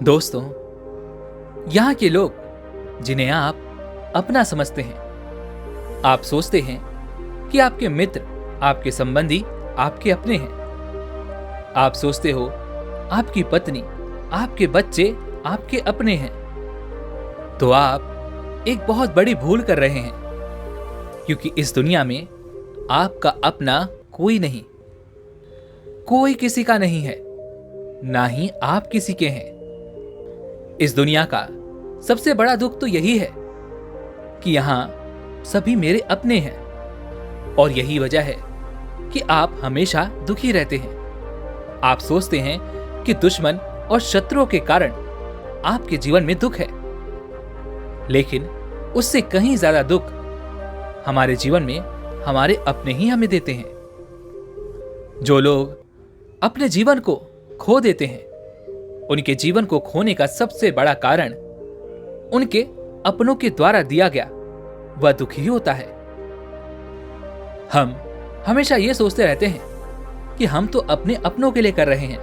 दोस्तों, यहाँ के लोग जिन्हें आप अपना समझते हैं, आप सोचते हैं कि आपके मित्र, आपके संबंधी आपके अपने हैं। आप सोचते हो आपकी पत्नी, आपके बच्चे आपके अपने हैं। तो आप एक बहुत बड़ी भूल कर रहे हैं, क्योंकि इस दुनिया में आपका अपना कोई नहीं, कोई किसी का नहीं है, ना ही आप किसी के हैं। इस दुनिया का सबसे बड़ा दुख तो यही है कि यहां सभी मेरे अपने हैं, और यही वजह है कि आप हमेशा दुखी रहते हैं। आप सोचते हैं कि दुश्मन और शत्रुओं के कारण आपके जीवन में दुख है, लेकिन उससे कहीं ज्यादा दुख हमारे जीवन में हमारे अपने ही हमें देते हैं। जो लोग अपने जीवन को खो देते हैं, उनके जीवन को खोने का सबसे बड़ा कारण उनके अपनों के द्वारा दिया गया वह दुख ही होता है। हम हमेशा यह सोचते रहते हैं कि हम तो अपने अपनों के लिए कर रहे हैं,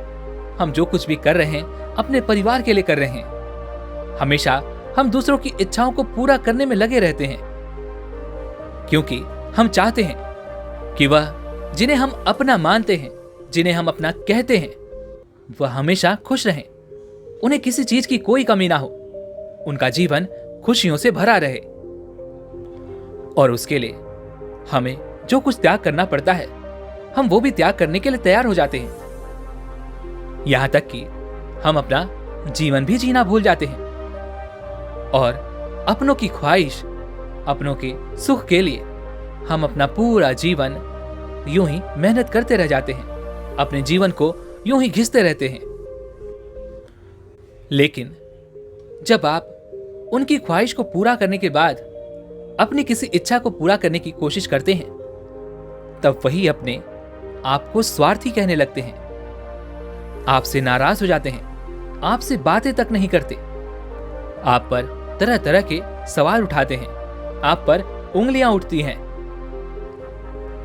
हम जो कुछ भी कर रहे हैं अपने परिवार के लिए कर रहे हैं। हमेशा हम दूसरों की इच्छाओं को पूरा करने में लगे रहते हैं, क्योंकि हम चाहते हैं कि वह जिन्हें हम अपना मानते हैं, जिन्हें हम अपना कहते हैं, वह हमेशा खुश रहें, उन्हें किसी चीज की कोई कमी ना हो, उनका जीवन खुशियों से भरा रहे। और उसके लिए हमें जो कुछ त्याग करना पड़ता है, हम वो भी त्याग करने के लिए तैयार हो जाते हैं। यहां तक कि हम अपना जीवन भी जीना भूल जाते हैं और अपनों की ख्वाहिश, अपनों के सुख के लिए हम अपना पूरा जीवन यूं ही मेहनत करते रह जाते हैं, अपने जीवन को यूं ही घिसते रहते हैं। लेकिन जब आप उनकी ख्वाहिश को पूरा करने के बाद अपनी किसी इच्छा को पूरा करने की कोशिश करते हैं, तब वही अपने आप को स्वार्थी कहने लगते हैं, आपसे नाराज हो जाते हैं, आपसे बातें तक नहीं करते, आप पर तरह तरह के सवाल उठाते हैं, आप पर उंगलियां उठती हैं।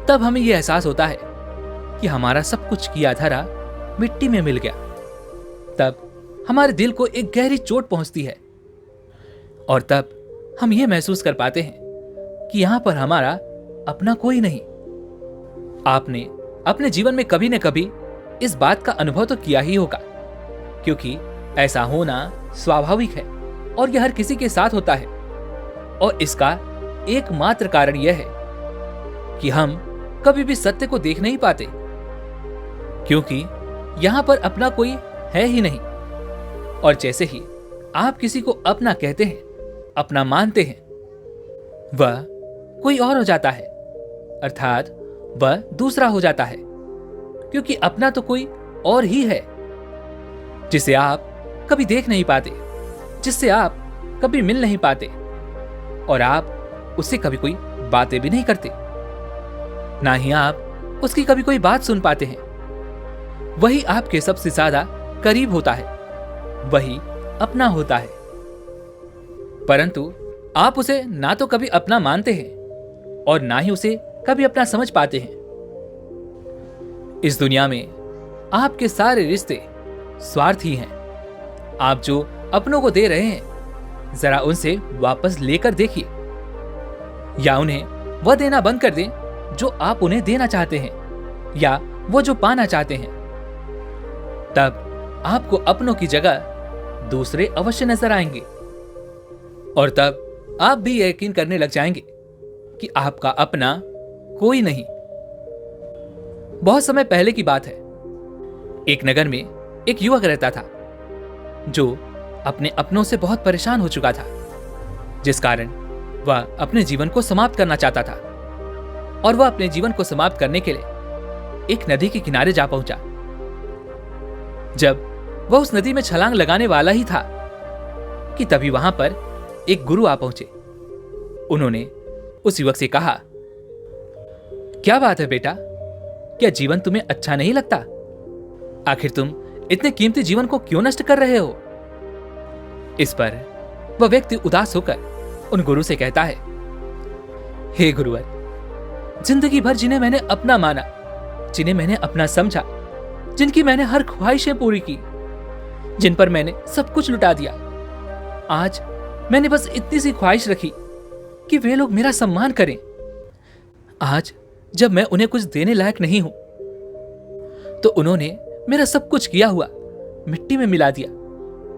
तब हमें यह एहसास होता है कि हमारा सब कुछ किया धरा मिट्टी में मिल गया। तब हमारे दिल को एक गहरी चोट पहुंचती है, और तब हम यह महसूस कर पाते हैं कि यहां पर हमारा अपना कोई नहीं। आपने अपने जीवन में कभी न कभी इस बात का अनुभव तो किया ही होगा, क्योंकि ऐसा होना स्वाभाविक है और यह हर किसी के साथ होता है। और इसका एकमात्र कारण यह है कि हम कभी भी सत्य को देख नहीं पाते, क्योंकि यहां पर अपना कोई है ही नहीं। और जैसे ही आप किसी को अपना कहते हैं, अपना मानते हैं, वह कोई और हो जाता है, अर्थात वह दूसरा हो जाता है, क्योंकि अपना तो कोई और ही है जिसे आप कभी देख नहीं पाते, जिससे आप कभी मिल नहीं पाते, और आप उससे कभी कोई बातें भी नहीं करते, ना ही आप उसकी कभी कोई बात सुन पाते हैं। वही आपके सबसे ज्यादा करीब होता है, वही अपना होता है, परंतु आप उसे ना तो कभी अपना मानते हैं और ना ही उसे कभी अपना समझ पाते हैं। इस दुनिया में आपके सारे रिश्ते स्वार्थी हैं। आप जो अपनों को दे रहे हैं, जरा उनसे वापस लेकर देखिए, या उन्हें वह देना बंद कर दें जो आप उन्हें देना चाहते हैं, या वो जो पाना चाहते हैं। तब आपको अपनों की जगह दूसरे अवश्य नजर आएंगे, और तब आप भी यकीन करने लग जाएंगे कि आपका अपना कोई नहीं। बहुत समय पहले की बात है, एक नगर में एक युवक रहता था जो अपने अपनों से बहुत परेशान हो चुका था, जिस कारण वह अपने जीवन को समाप्त करना चाहता था। और वह अपने जीवन को समाप्त करने के लिए एक नदी के किनारे जा पहुंचा। जब वह उस नदी में छलांग लगाने वाला ही था कि तभी वहां पर एक गुरु आ पहुंचे। उन्होंने उस युवक से कहा, क्या बात है बेटा, क्या जीवन तुम्हें अच्छा नहीं लगता? आखिर तुम इतने कीमती जीवन को क्यों नष्ट कर रहे हो? इस पर वह व्यक्ति उदास होकर उन गुरु से कहता है, हे गुरुवर, जिंदगी भर जिन्हें मैंने अपना माना, जिन्हें मैंने अपना समझा, जिनकी मैंने हर ख्वाहिशें पूरी की, जिन पर मैंने सब कुछ लुटा दिया। आज मैंने बस इतनी सी ख्वाहिश रखी कि वे लोग मेरा सम्मान करें। आज जब मैं उन्हें कुछ देने लायक नहीं हूं, तो उन्होंने मेरा सब कुछ किया हुआ मिट्टी में मिला दिया।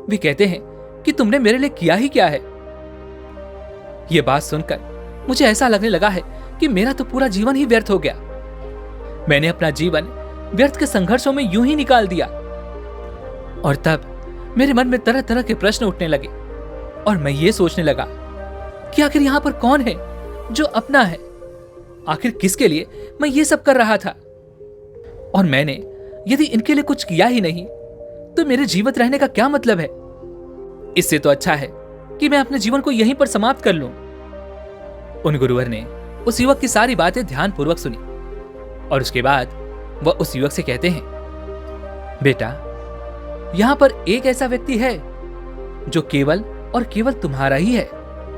वे कहते हैं कि तुमने मेरे लिए किया ही क्या है। यह बात सुनकर मुझे ऐसा लगने लगा है कि मेरा तो पूरा जीवन ही व्यर्थ हो गया। मैंने अपना जीवन व्यर्थ के संघर्षों में यूं ही निकाल दिया। और तब मेरे मन में तरह तरह के प्रश्न उठने लगे और मैं ये सोचने लगा कि आखिर यहां पर कौन है जो अपना है। आखिर किसके लिए मैं ये सब कर रहा था। और मैंने यदि इनके लिए कुछ किया ही नहीं तो मेरे जीवित रहने का क्या मतलब है। इससे तो अच्छा है कि मैं अपने जीवन को यहीं पर समाप्त कर लूं। उन गुरुवर ने उस युवक की सारी बातें ध्यानपूर्वक सुनी और उसके बाद वह उस युवक से कहते हैं, बेटा, यहां पर एक ऐसा व्यक्ति है जो केवल और केवल तुम्हारा ही है।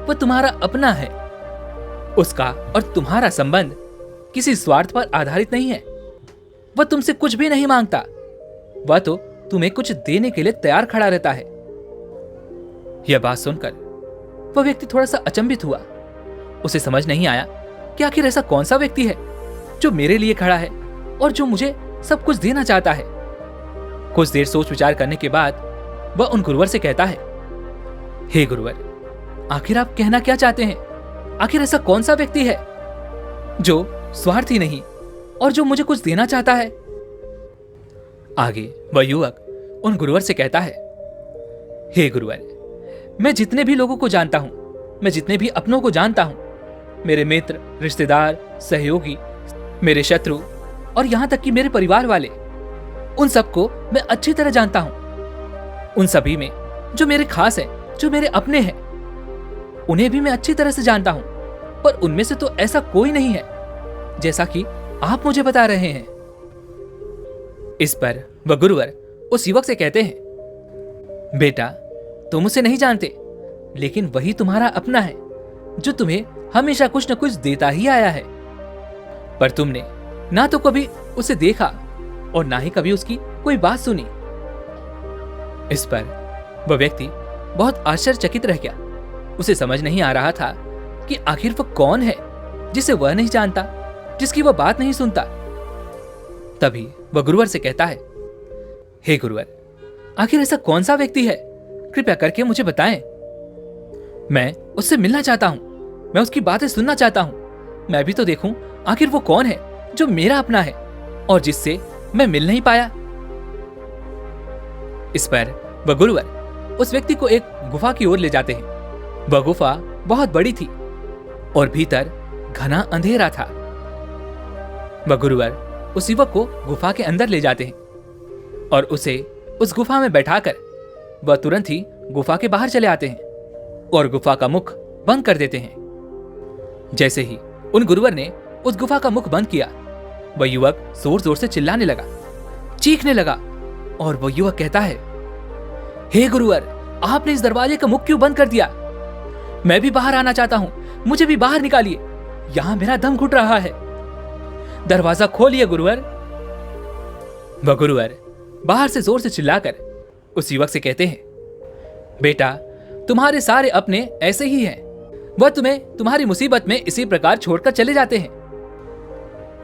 वह तुम्हारा अपना है। उसका और तुम्हारा संबंध किसी स्वार्थ पर आधारित नहीं है। वह तुमसे कुछ भी नहीं मांगता। वह तो तुम्हें कुछ देने के लिए तैयार खड़ा रहता है। यह बात सुनकर वह व्यक्ति थोड़ा सा अचंभित हुआ। उसे समझ नहीं आया कि आखिर ऐसा कौन सा व्यक्ति है जो मेरे लिए खड़ा है और जो मुझे सब कुछ देना चाहता है। कुछ देर सोच विचार करने के बाद वह उन गुरुवर से कहता है, हे गुरुवर, आखिर आप कहना क्या चाहते हैं। आखिर ऐसा कौन सा व्यक्ति है जो स्वार्थी नहीं और जो मुझे कुछ देना चाहता है। आगे वह युवक उन गुरुवर से कहता है, हे गुरुवर, मैं जितने भी लोगों को जानता हूं, मैं जितने भी अपनों को जानता हूं, मेरे मित्र, रिश्तेदार, सहयोगी, मेरे शत्रु और यहां तक कि मेरे परिवार वाले, उन सबको मैं अच्छी तरह जानता हूं। उन सभी में जो मेरे खास हैं, जो मेरे अपने हैं, उन्हें भी मैं अच्छी तरह से जानता हूं। पर उनमें से तो ऐसा कोई नहीं है जैसा कि आप मुझे बता रहे हैं। इस पर वह गुरुवर उस युवक से कहते हैं, बेटा, तुम उसे नहीं जानते, लेकिन वही तुम्हारा अपना है जो तुम्हें हमेशा कुछ न कुछ देता ही आया है। पर तुमने ना तो कभी उसे देखा और ना ही कभी उसकी कोई बात सुनी। इस पर वह व्यक्ति बहुत आश्चर्यचकित रह गया। उसे समझ नहीं आ रहा था कि आखिर वह कौन है जिसे वह नहीं जानता, जिसकी वह बात नहीं सुनता। तभी वह गुरुवर से कहता है, हे गुरुवर, आखिर ऐसा कौन सा व्यक्ति है, कृपया करके मुझे बताएं। मैं उससे मिलना चाहता हूं, मैं उसकी बातें सुनना चाहता हूं। मैं भी तो देखूं आखिर वो कौन है जो मेरा अपना है और जिससे मैं मिल नहीं पाया। इस पर वह गुरुवर उस व्यक्ति को एक गुफा की ओर ले जाते हैं। वह गुफा बहुत बड़ी थी और भीतर घना अंधेरा था। वह गुरुवर उस युवक को गुफा के अंदर ले जाते हैं और उसे उस गुफा में बैठाकर वह तुरंत ही गुफा के बाहर चले आते हैं और गुफा का मुख बंद कर देते हैं। जैसे ही उन गुरुवर ने उस गुफा का मुख बंद किया, वह युवक जोर जोर से चिल्लाने लगा, चीखने लगा और वह युवक कहता है, हे गुरुवर, आपने इस दरवाजे का मुख क्यों बंद कर दिया। मैं भी बाहर आना चाहता हूं, मुझे भी बाहर निकालिए, यहां मेरा दम घुट रहा है। दरवाजा खोलिए गुरुवर। वह गुरुवर बाहर से जोर से चिल्लाकर उस युवक से कहते हैं, बेटा, तुम्हारे सारे अपने ऐसे ही हैं। वह तुम्हें तुम्हारी मुसीबत में इसी प्रकार छोड़कर चले जाते हैं।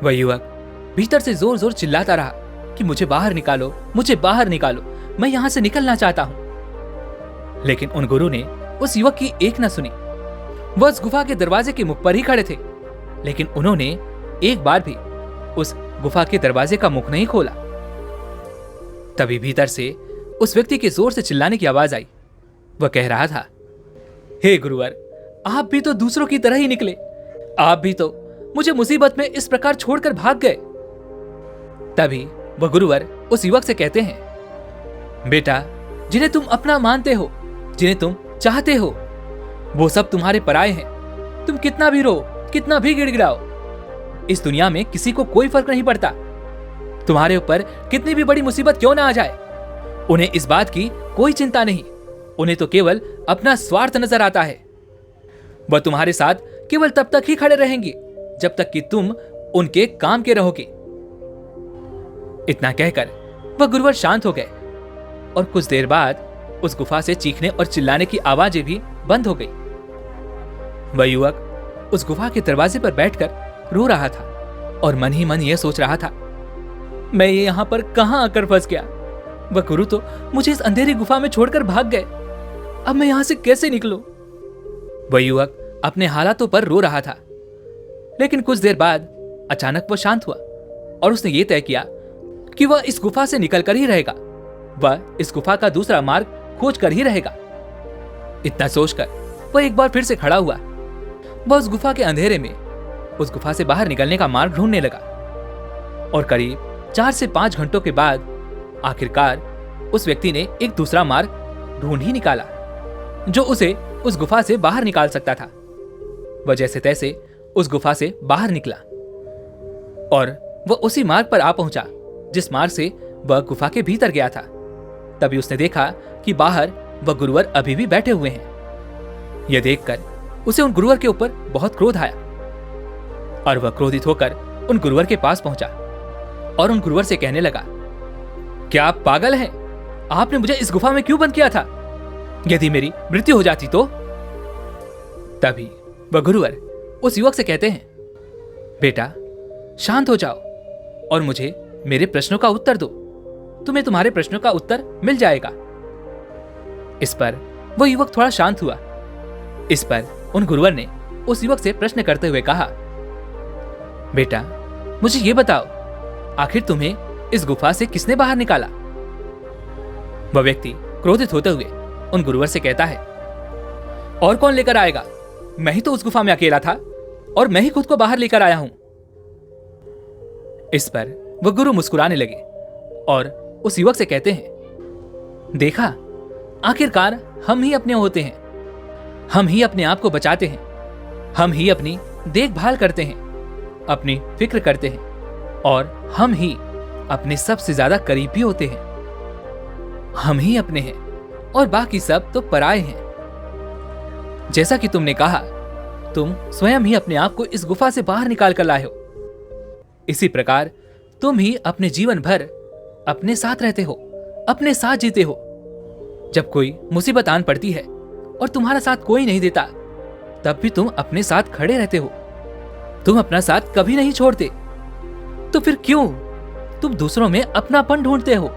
वह युवक भीतर से जोर जोर चिल्लाता रहा कि मुझे बाहर निकालो, मुझे बाहर निकालो, मैं यहां से निकलना चाहता हूं। लेकिन उन गुरु ने उस युवक की एक न सुनी। वह उस गुफा के दरवाजे के मुख पर ही खड़े थे, लेकिन उन्होंने एक बार भी उस गुफा के दरवाजे का मुख नहीं खोला। तभी भीतर से उस व्यक्ति के जोर से चिल्लाने की आवाज आई। वह कह रहा था, हे गुरुवर, आप भी तो दूसरों की तरह ही निकले। आप भी तो मुझे मुसीबत में इस प्रकार छोड़कर भाग गए। तभी वह गुरुवर उस युवक से कहते हैं, बेटा, जिन्हें तुम अपना मानते हो, जिन्हें तुम चाहते हो, वो सब तुम्हारे पराये हैं। तुम कितना भी रो, कितना भी गिड़गिड़ाओ, इस दुनिया में किसी को कोई फर्क नहीं पड़ता। तुम्हारे ऊपर कितनी भी बड़ी मुसीबत क्यों ना आ जाए, उन्हें इस बात की कोई चिंता नहीं। उन्हें तो केवल अपना स्वार्थ नजर आता है। वह तुम्हारे साथ केवल तब तक ही खड़े रहेंगे जब तक कि तुम उनके काम के रहोगे। इतना कहकर वह गुरुवर शांत हो गए और कुछ देर बाद उस गुफा से चीखने और चिल्लाने की आवाजें भी बंद हो गई। वह युवक उस गुफा के दरवाजे पर बैठकर रो रहा था और मन ही मन यह सोच रहा था, मैं ये यहाँ पर कहाँ आकर फंस गया। वह गुरु तो मुझे इस अंधेरी गुफा में छोड़कर भाग गए। अब मैं यहाँ से कैसे निकलूं? वह युवक अपने हालातों पर रो रहा था, लेकिन कुछ देर बाद अचानक वह शांत हुआ और उसने ये तय किया कि वह इस गुफा से निकलकर ही रहेगा। वह इस गुफा का दूसरा मार्ग खोज कर ही रहेगा। इतना सोचकर वह एक बार फिर से खड़ा हुआ। वह उस गुफा के अंधेरे में उस गुफा से बाहर निकलने का मार्ग ढूंढने लगा और करीब 4 से 5 घंटों के बाद आखिरकार उस व्यक्ति ने एक दूसरा मार्ग ढूंढ ही निकाला जो उसे उस गुफा से बाहर निकाल सकता था। वह जैसे तैसे उस गुफा से बाहर निकला और वह उसी मार्ग पर आ पहुंचा जिस मार्ग से वह गुफा के भीतर गया था। तभी उसने देखा कि बाहर वह गुरुवर अभी भी बैठे हुए हैं। यह देखकर उसे उन गुरुवर के ऊपर बहुत क्रोध आया और वह क्रोधित होकर उन गुरुवर के पास पहुंचा और उन गुरुवर से कहने लगा, क्या आप पागल हैं? आपने मुझे इस गुफा में क्यों बंद किया था? यदि मेरी मृत्यु हो जाती तो? तभी वह गुरुवर उस युवक से कहते हैं, बेटा शांत हो जाओ और मुझे मेरे प्रश्नों का उत्तर दो। तुम्हें तुम्हारे प्रश्नों का उत्तर मिल जाएगा। इस पर वह युवक थोड़ा शांत हुआ। इस पर उन गुरुवर ने उस युवक से प्रश्न करते हुए कहा, बेटा मुझे ये बताओ, आखिर तुम्हें इस गुफा से किसने बाहर निकाला? वह व्यक्ति क्रोधित होते हुए उन गुरुवर से कहता है, और कौन लेकर आएगा? मैं ही तो उस गुफा में अकेला था और मैं ही खुद को बाहर लेकर आया हूं। इस पर वह गुरु मुस्कुराने लगे और उस युवक से कहते हैं, देखा, आखिरकार हम ही अपने होते हैं। हम ही अपने आप को बचाते हैं। हम ही अपनी देखभाल करते हैं, अपनी फिक्र करते हैं और हम ही अपने सबसे ज्यादा करीबी होते हैं। हम ही अपने हैं और बाकी सब तो पराये हैं। जैसा कि तुमने कहा, तुम स्वयं ही अपने आप को इस गुफा से बाहर निकाल कर लाए हो। इसी प्रकार तुम ही अपने जीवन भर अपने साथ रहते हो, अपने साथ जीते हो। जब कोई मुसीबत आन पड़ती है और तुम्हारा साथ कोई नहीं देता, तब भी तुम अपने साथ खड़े रहते हो। तुम अपना साथ कभी नहीं छोड़ते। तो फिर क्यों तुम दूसरों में अपनापन ढूंढते हो?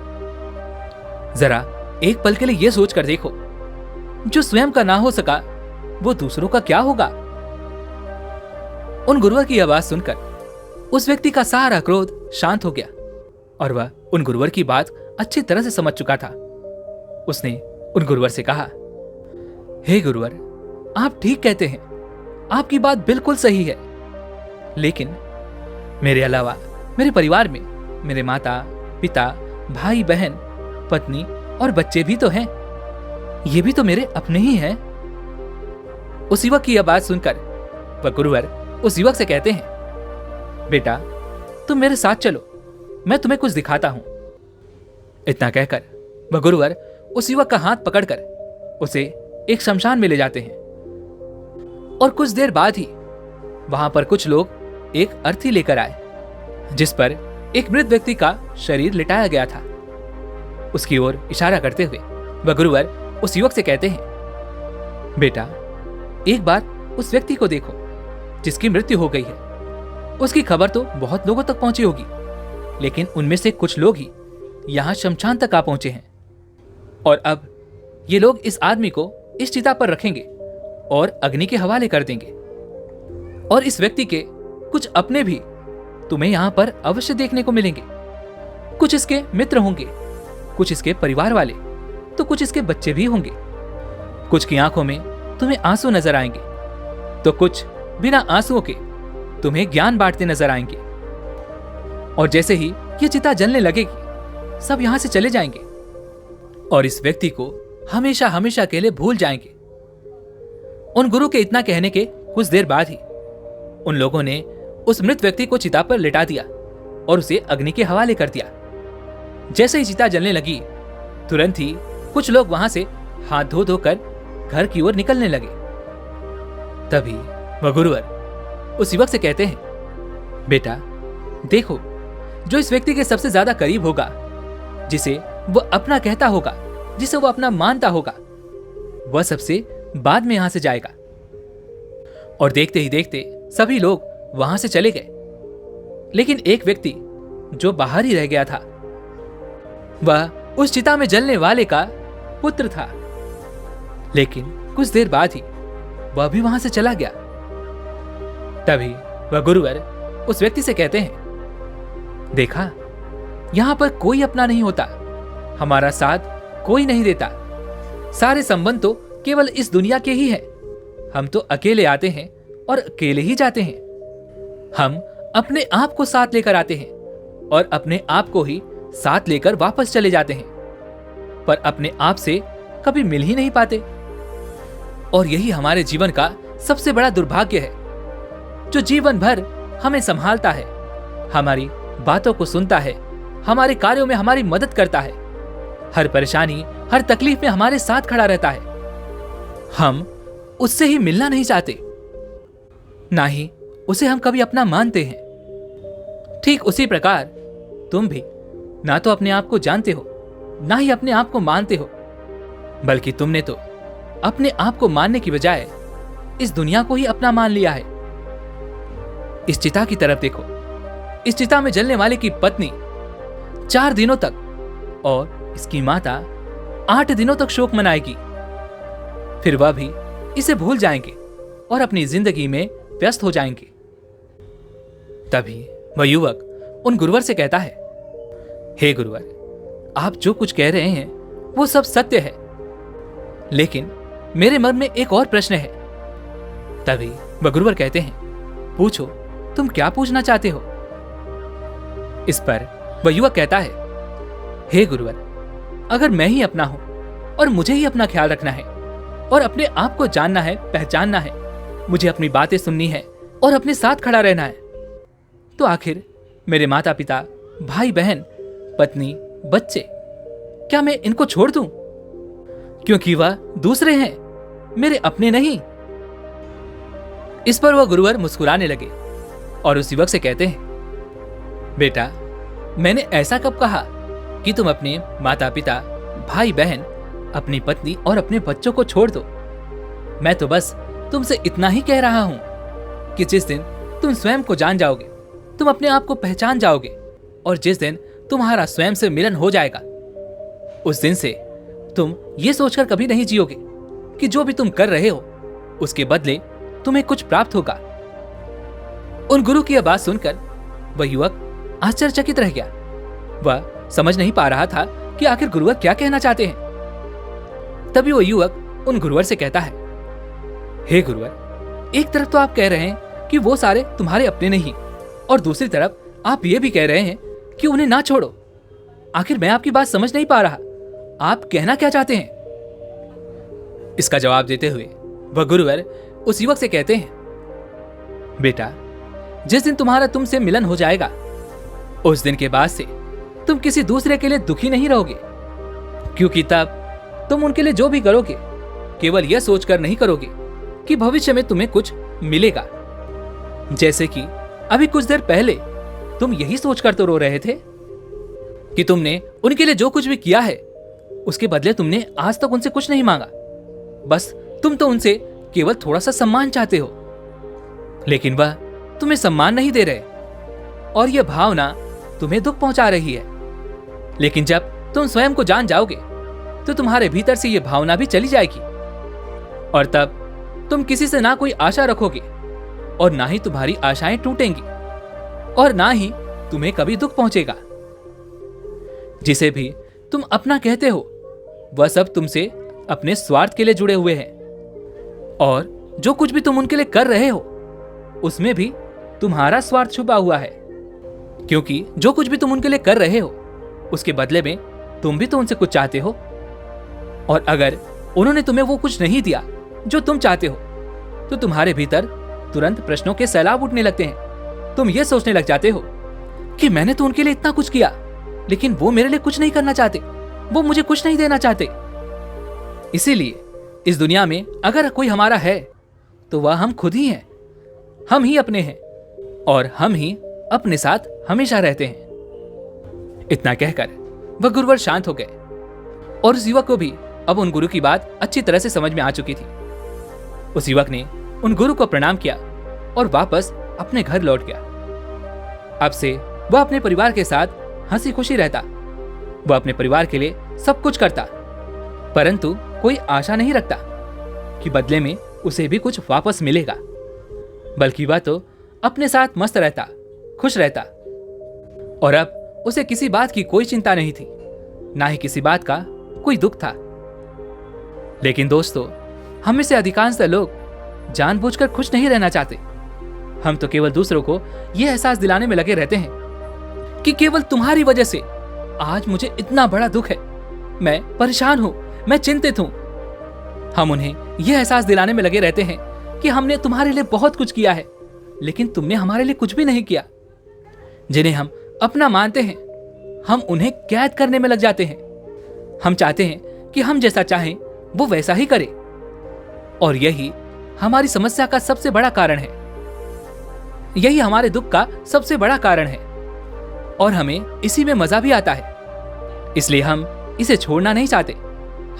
जरा एक पल के लिए यह सोचकर देखो, जो स्वयं का ना हो सका वो दूसरों का क्या होगा? उन गुरुवर की आवाज सुनकर उस व्यक्ति का सारा क्रोध शांत हो गया और वह उन गुरुवर की बात अच्छी तरह से समझ चुका था। उसने उन गुरुवर से कहा, हे गुरुवर, आप ठीक कहते हैं, आपकी बात बिल्कुल सही है। लेकिन मेरे अलावा मेरे परिवार में मेरे माता पिता, भाई बहन, पत्नी और बच्चे भी तो हैं। ये भी तो मेरे अपने ही हैं। उस युवक की यह बात सुनकर वह गुरुवर उस युवक से कहते हैं, बेटा तुम मेरे साथ चलो, मैं तुम्हें कुछ दिखाता हूं। इतना कहकर वह गुरुवर उस युवक का हाथ पकड़कर उसे एक शमशान में ले जाते हैं और कुछ देर बाद ही वहां पर कुछ लोग एक अर्थी लेकर आए जिस पर एक मृत व्यक्ति का शरीर लिटाया गया था। उसकी ओर इशारा करते हुए वह गुरुवर उस युवक से कहते हैं, बेटा एक बार उस व्यक्ति को देखो जिसकी मृत्यु हो गई है। उसकी खबर तो बहुत लोगों तक पहुंची होगी, लेकिन उनमें से कुछ लोग ही यहां शमशान तक आ पहुंचे हैं और अब ये लोग इस आदमी को इस चिता पर रखेंगे और अग्नि के हवाले कर देंगे। और इस व्यक्ति के कुछ अपने भी तुम्हें यहां पर अवश्य देखने को मिलेंगे। कुछ इसके मित्र होंगे, कुछ इसके परिवार वाले, तो कुछ इसके बच्चे भी होंगे। कुछ की आंखों में तुम्हें आंसू नजर आएंगे, तो कुछ बिना आंसुओं के तुम्हें ज्ञान बांटते नजर आएंगे। और जैसे ही ये चिता जलने लगेगी, सब यहां से चले जाएंगे और इस व्यक्ति को हमेशा हमेशा के लिए भूल जाएंगे। उन गुरु के इतना कहने के कुछ देर बाद ही उन लोगों ने उस मृत व्यक्ति को चिता पर लिटा दिया और उसे अग्नि के हवाले कर दिया। जैसे ही चिता जलने लगी, तुरंत ही कुछ लोग वहां से हाथ धो धोकर घर की ओर निकलने लगे। तभी वह गुरुवर उस युवक से कहते हैं, बेटा देखो, जो इस व्यक्ति के सबसे ज्यादा करीब होगा, जिसे वो अपना कहता होगा, जिसे वो अपना मानता होगा, वह सबसे बाद में यहां से जाएगा। और देखते ही देखते सभी लोग वहां से चले गए, लेकिन एक व्यक्ति जो बाहर ही रह गया था, वह उस चिता में जलने वाले का पुत्र था। लेकिन कुछ देर बाद ही वह भी वहां से चला गया। तभी वह गुरुवर उस व्यक्ति से कहते हैं, देखा, यहां पर कोई अपना नहीं होता, हमारा साथ कोई नहीं देता, सारे संबंध तो केवल इस दुनिया के ही हैं। हम तो अकेले आते हैं और अकेले ही जाते हैं। हम अपने आप को साथ लेकर आते हैं और अपने आप को ही साथ लेकर वापस चले जाते हैं, पर अपने आप से कभी मिल ही नहीं पाते। और यही हमारे जीवन का सबसे बड़ा दुर्भाग्य है, जो जीवन भर हमें संभालता है, हमारी बातों को सुनता है, हमारे कार्यों में हमारी मदद करता है, हर परेशानी हर तकलीफ में हमारे साथ खड़ा रहता है। हम उससे ही मिलना नहीं चाहते, ना ही उसे हम कभी अपना मानते हैं। ठीक उसी प्रकार तुम भी ना तो अपने आप को जानते हो, ना ही अपने आप को मानते हो, बल्कि तुमने तो अपने आप को मानने की बजाय इस दुनिया को ही अपना मान लिया है। इस चिता की तरफ देखो। इस चिता में जलने वाले की पत्नी 4 दिनों तक और इसकी माता 8 दिनों तक शोक मनाएगी, फिर वह भी इसे भूल जाएंगे और अपनी जिंदगी में व्यस्त हो जाएंगे। तभी वह युवक उन गुरुवर से कहता है, हे गुरुवर, आप जो कुछ कह रहे हैं वो सब सत्य है, लेकिन मेरे मन में एक और प्रश्न है। तभी वह गुरुवर कहते हैं, पूछो, तुम क्या पूछना चाहते हो? इस पर वह युवक कहता है, हे गुरुवर, अगर मैं ही अपना हूं और मुझे ही अपना ख्याल रखना है और अपने आप को जानना है, पहचानना है, मुझे अपनी बातें सुननी है और अपने साथ खड़ा रहना है, तो आखिर मेरे माता पिता, भाई बहन, पत्नी, बच्चे, क्या मैं इनको छोड़ दूं? क्योंकि वह दूसरे हैं, मेरे अपने नहीं। इस पर वह गुरुवर मुस्कुराने लगे और उस युवक से कहते हैं, बेटा, मैंने ऐसा कब कहा कि तुम अपने माता पिता, भाई बहन, अपनी पत्नी और अपने बच्चों को छोड़ दो। मैं तो बस तुमसे इतना ही कह रहा हूं कि जिस दिन तुम स्वयं को जान जाओगे, तुम अपने आप को पहचान जाओगे और जिस दिन तुम्हारा स्वयं से मिलन हो जाएगा, उस दिन से तुम ये सोचकर कभी नहीं जियोगे कि जो भी तुम कर रहे हो उसके बदले तुम्हें कुछ प्राप्त होगा। उन गुरु की यह बात सुनकर वह युवक आश्चर्यचकित रह गया। वह समझ नहीं पा रहा था कि आखिर गुरुवर क्या कहना चाहते हैं। तभी वो युवक उन गुरुवर से कहता है, हे गुरुवर, एक तरफ तो आप कह रहे हैं कि वो सारे तुम्हारे अपने नहीं, और दूसरी तरफ आप ये भी कह रहे हैं कि उन्हें ना छोड़ो। आखिर मैं आपकी बात समझ नहीं पा रहा, आप कहना क्या चाहते हैं? इसका जवाब देते हुए वह गुरुवर उस युवक से कहते हैं, बेटा, जिस दिन तुम्हारा तुमसे मिलन हो जाएगा, उस दिन के बाद से तुम किसी दूसरे के लिए दुखी नहीं रहोगे, क्योंकि तब तुम उनके लिए जो भी करोगे केवल यह सोचकर नहीं करोगे कि भविष्य में तुम्हें कुछ मिलेगा। जैसे कि अभी कुछ देर पहले तुम यही सोचकर तो रो रहे थे कि तुमने उनके लिए जो कुछ भी किया है उसके बदले तुमने आज तक उनसे कुछ नहीं मांगा, बस तुम तो उनसे केवल थोड़ा सा सम्मान चाहते हो, लेकिन वह तुम्हें सम्मान नहीं दे रहे और यह भावना तुम्हें दुख पहुंचा रही है। लेकिन जब तुम स्वयं को जान जाओगे तो तुम्हारे भीतर से यह भावना भी चली जाएगी और तब तुम किसी से ना कोई आशा रखोगे और ना ही तुम्हारी आशाएं टूटेंगी और ना ही तुम्हें कभी दुख पहुंचेगा। जिसे भी तुम अपना कहते हो वह सब तुमसे अपने स्वार्थ के लिए जुड़े हुए हैं और जो कुछ भी तुम उनके लिए कर रहे हो उसमें भी तुम्हारा स्वार्थ छुपा हुआ है, क्योंकि जो कुछ भी तुम उनके लिए कर रहे हो उसके बदले में तुम भी तो उनसे कुछ चाहते हो, और अगर उन्होंने तुम्हें वो कुछ नहीं दिया जो तुम चाहते हो तो तुम्हारे भीतर तुरंत प्रश्नों के सैलाब उठने लगते हैं। तुम ये सोचने लग जाते हो कि मैंने तो उनके लिए इतना कुछ किया, लेकिन वो मेरे लिए कुछ नहीं करना चाहते, वो मुझे कुछ नहीं देना चाहते। इसीलिए इस दुनिया में अगर कोई हमारा है तो वह हम खुद ही हैं, हम ही अपने हैं और हम ही अपने साथ हमेशा रहते हैं। इतना कहकर वह गुरुवर शांत हो गए और उस युवक को भी अब उन गुरु की बात अच्छी तरह से समझ में आ चुकी थी। उस युवक ने उन गुरु को प्रणाम किया और वापस अपने घर लौट गया। अब से वह अपने परिवार के साथ हंसी खुशी रहता। वह अपने परिवार के लिए सब कुछ करता, परंतु कोई आशा नहीं रखता कि बदले में उसे भी कुछ वापस मिलेगा, बल्कि वह तो अपने साथ मस्त रहता, खुश रहता। और अब उसे किसी बात की कोई चिंता नहीं थी, ना ही किसी बात का कोई दुख था। लेकिन दोस्तों, हम में से अधिकांश लोग जानबूझकर खुश नहीं रहना चाहते। हम तो केवल दूसरों को यह एहसास दिलाने में लगे रहते हैं कि केवल तुम्हारी वजह से आज मुझे इतना बड़ा दुख है, मैं परेशान हूं, मैं चिंतित हूं। हम उन्हें यह एहसास दिलाने में लगे रहते हैं कि हमने तुम्हारे लिए बहुत कुछ किया है, लेकिन तुमने हमारे लिए कुछ भी नहीं किया। जिन्हें हम अपना मानते हैं, हम उन्हें कैद करने में लग जाते हैं। हम चाहते हैं कि हम जैसा चाहें वो वैसा ही करे, और यही हमारी समस्या का सबसे बड़ा कारण है। यही हमारे दुख का सबसे बड़ा कारण है, और हमें इसी में मजा भी आता है। इसलिए हम इसे छोड़ना नहीं चाहते।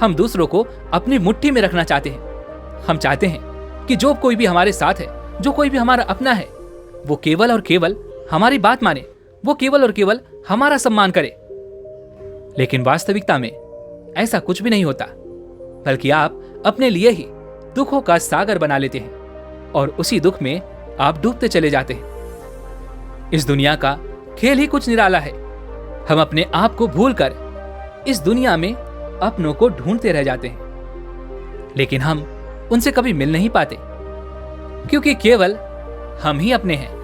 हम दूसरों को अपनी मुट्ठी में रखना चाहते हैं। हम चाहते हैं कि जो कोई भी हमारे साथ है, जो कोई भी हमारा अपना है, वो केवल और केवल हमारी बात माने, वो केवल और केवल हमारा सम्मान करे। लेकिन वास्तविकता में ऐसा कुछ भी नहीं होता, बल्कि आप अपने लिए ही दुखों का सागर बना लेते हैं और उसी दुख में आप डूबते चले जाते हैं। इस दुनिया का खेल ही कुछ निराला है। हम अपने आप को भूलकर इस दुनिया में अपनों को ढूंढते रह जाते हैं, लेकिन हम उनसे कभी मिल नहीं पाते, क्योंकि केवल हम ही अपने हैं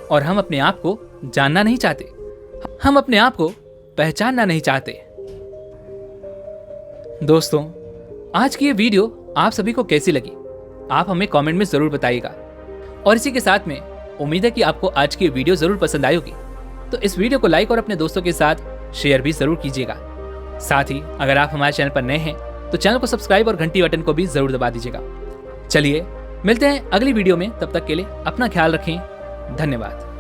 और हम अपने आप को जानना नहीं चाहते। हम अपने आप को पहचानना नहीं चाहते। दोस्तों, आज की ये वीडियो आप सभी को कैसी लगी, आप हमें कमेंट में जरूर बताइएगा। और इसी के साथ में उम्मीद है कि आपको आज की वीडियो जरूर पसंद आई होगी, तो इस वीडियो को लाइक और अपने दोस्तों के साथ शेयर भी जरूर कीजिएगा। साथ ही अगर आप हमारे चैनल पर नए हैं तो चैनल को सब्सक्राइब और घंटी बटन को भी जरूर दबा दीजिएगा। चलिए मिलते हैं अगली वीडियो में, तब तक के लिए अपना ख्याल रखें। धन्यवाद।